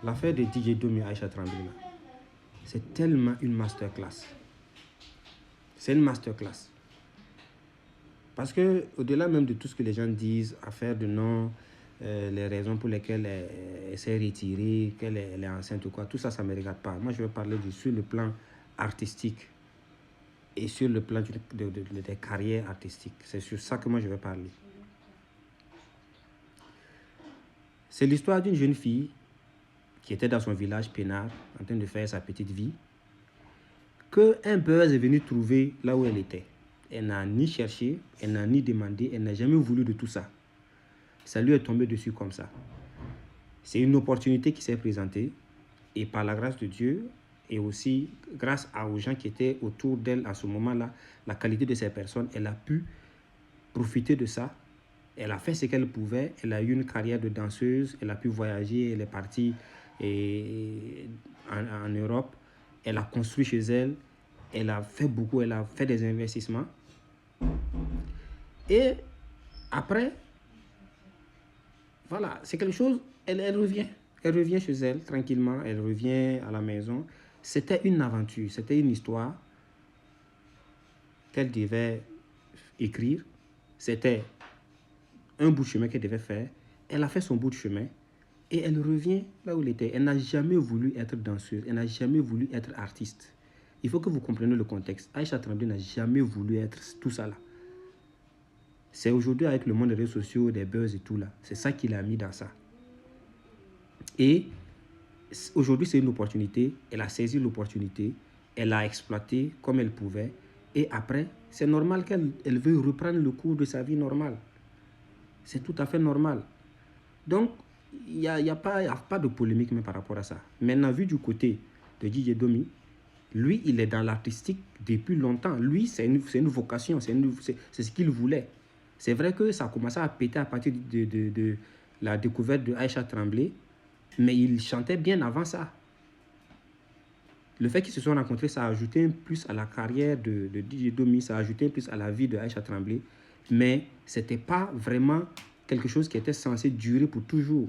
l'affaire de DJ Domi et Aïcha Tremblay, c'est tellement une masterclass. C'est une masterclass. Parce que au-delà même de tout ce que les gens disent, affaire de non, les raisons pour lesquelles elle s'est retirée, qu'elle est enceinte ou quoi, tout ça, ça ne me regarde pas. Moi, je veux parler sur le plan artistique et sur le plan des carrières artistiques. C'est sur ça que moi, je veux parler. C'est l'histoire d'une jeune fille qui était dans son village peinard, en train de faire sa petite vie, qu'un buzz est venu trouver là où elle était. Elle n'a ni cherché, elle n'a ni demandé, elle n'a jamais voulu de tout ça. Ça lui est tombé dessus comme ça. C'est une opportunité qui s'est présentée et par la grâce de Dieu et aussi grâce aux gens qui étaient autour d'elle à ce moment-là, la qualité de ces personnes, elle a pu profiter de ça. Elle a fait ce qu'elle pouvait, elle a eu une carrière de danseuse, elle a pu voyager, elle est partie en Europe, elle a construit chez elle, elle a fait beaucoup, elle a fait des investissements. Et après, voilà, c'est quelque chose, elle revient chez elle tranquillement, elle revient à la maison. C'était une aventure, c'était une histoire qu'elle devait écrire. C'était un bout de chemin qu'elle devait faire. Elle a fait son bout de chemin et elle revient là où elle était. Elle n'a jamais voulu être danseuse, elle n'a jamais voulu être artiste. Il faut que vous compreniez le contexte. Aïcha Tremblay n'a jamais voulu être tout ça là. C'est aujourd'hui avec le monde des réseaux sociaux, des buzz et tout là. C'est ça qu'il a mis dans ça. Et aujourd'hui, c'est une opportunité. Elle a saisi l'opportunité. Elle l'a exploité comme elle pouvait. Et après, c'est normal qu'elle veuille reprendre le cours de sa vie normale. C'est tout à fait normal. Donc, il n'y a pas de polémique même par rapport à ça. Maintenant, vu du côté de DJ Domi, lui, il est dans l'artistique depuis longtemps. Lui, c'est une vocation, c'est ce qu'il voulait. C'est vrai que ça a commencé à péter à partir de la découverte de Aïcha Tremblay, mais il chantait bien avant ça. Le fait qu'ils se soient rencontrés, ça a ajouté un plus à la carrière de DJ Domi, ça a ajouté un plus à la vie de Aïcha Tremblay, mais ce n'était pas vraiment quelque chose qui était censé durer pour toujours.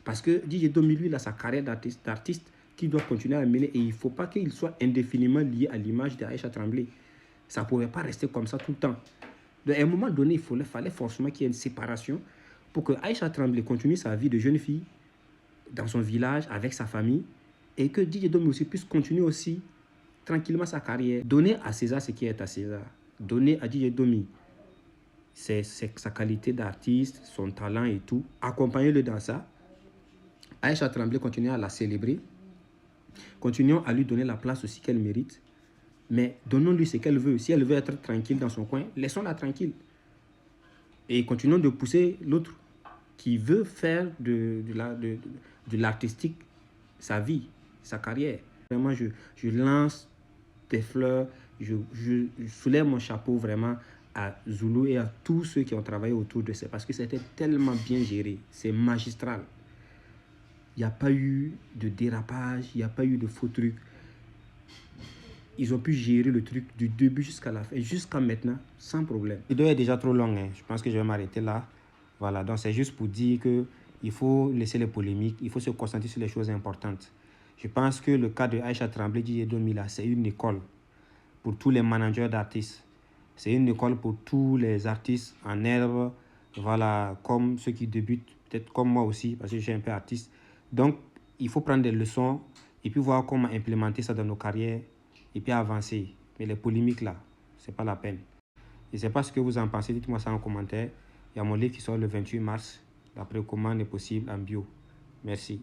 Parce que DJ Domi, lui, il a sa carrière d'artiste qu'il doit continuer à mener et il ne faut pas qu'il soit indéfiniment lié à l'image d'Aïcha Tremblay. Ça ne pouvait pas rester comme ça tout le temps. Donc, à un moment donné, il fallait forcément qu'il y ait une séparation pour que Aïcha Tremblay continue sa vie de jeune fille dans son village avec sa famille et que DJ Domi aussi puisse continuer aussi tranquillement sa carrière. Donner à César ce qui est à César. Donner à DJ Domi c'est sa qualité d'artiste, son talent et tout. Accompagnez-le dans ça. Aïcha Tremblay, continuons à la célébrer. Continuons à lui donner la place aussi qu'elle mérite. Mais donnons-lui ce qu'elle veut. Si elle veut être tranquille dans son coin, laissons-la tranquille. Et continuons de pousser l'autre qui veut faire de l'artistique sa vie, sa carrière. Vraiment, je lance des fleurs, je soulève mon chapeau vraiment à Zulu et à tous ceux qui ont travaillé autour de ça. Parce que c'était tellement bien géré. C'est magistral. Il n'y a pas eu de dérapage, il n'y a pas eu de faux trucs. Ils ont pu gérer le truc du début jusqu'à la fin, jusqu'à maintenant, sans problème. Le vidéo est déjà trop long, hein. Je pense que je vais m'arrêter là. Voilà, donc c'est juste pour dire qu'il faut laisser les polémiques, il faut se concentrer sur les choses importantes. Je pense que le cas de Aïcha Tremblay, DJ Domi, c'est une école pour tous les managers d'artistes. C'est une école pour tous les artistes en herbe, voilà, comme ceux qui débutent, peut-être comme moi aussi, parce que je suis un peu artiste. Donc, il faut prendre des leçons et puis voir comment implémenter ça dans nos carrières et puis avancer. Mais les polémiques là, c'est pas la peine. Je ne sais pas ce que vous en pensez, dites-moi ça en commentaire. Il y a mon livre qui sort le 28 mars. La précommande est possible en bio. Merci.